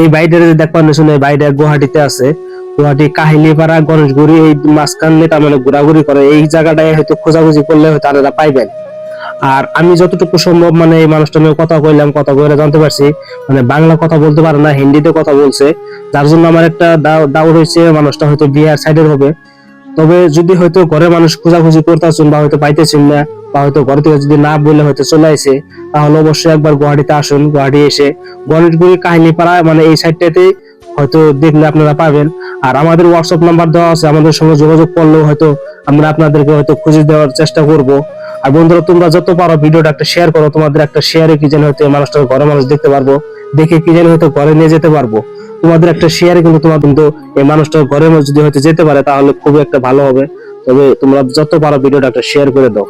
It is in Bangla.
এই বাইরে দেখবা শুনে বাইরে গুয়াহাটিতে আছে, গুয়াহাটি কাহিলীপাড়া গণেশগুড়ি এই মাঝখানে তার মানে ঘোরাঘুরি করে, এই জায়গাটায় হয়তো খোঁজাখুঁজি করলে হয়তো আপনারা পাইবেন। আর আমি যতটুকু সম্ভব মানে এই মানুষটা নিয়ে কথা কইলাম, কথা কইলে জানতে পারছি মানে বাংলা কথা বলতে পারে না, হিন্দিতে কথা বলছে, যার জন্য আমার একটা ডাউট হয়েছে মানুষটা হয়তো বিহার সাইডের হবে। তবে যদি হয়তো ঘরের মানুষ খোঁজাখুঁজি করতেছেন বা হয়তো পাইতেছেন না, বা হয়তো ঘর থেকে যদি না বলে হয়তো চলে আসে, তাহলে অবশ্যই একবার গুয়াহাটিতে আসুন। গুয়াহাটি এসে গণেশগুড়ি কাহিনীপাড়া মানে এই সাইডটাতে হয়তো দেখলে আপনারা পাবেন। আর আমাদের হোয়াটসঅ্যাপ নাম্বার দেওয়া আছে, আমাদের সঙ্গে যোগাযোগ করলেও হয়তো আমরা আপনাদেরকে হয়তো খুঁজে দেওয়ার চেষ্টা করব। আর বন্ধুরা তোমরা যত পারো ভিডিওটা একটা শেয়ার করো, তোমাদের একটা শেয়ারে কি যেন হয়তো মানুষটা ঘরে মানুষ দেখতে পারবো, দেখে কি যেন হয়তো ঘরে নিয়ে যেতে পারবো। তোমাদের একটা শেয়ারে কিন্তু তোমার কিন্তু এই মানুষটা ঘরে যদি হয়তো যেতে পারে তাহলে খুবই একটা ভালো হবে। তবে তোমরা যত পারো ভিডিওটা একটা শেয়ার করে দাও।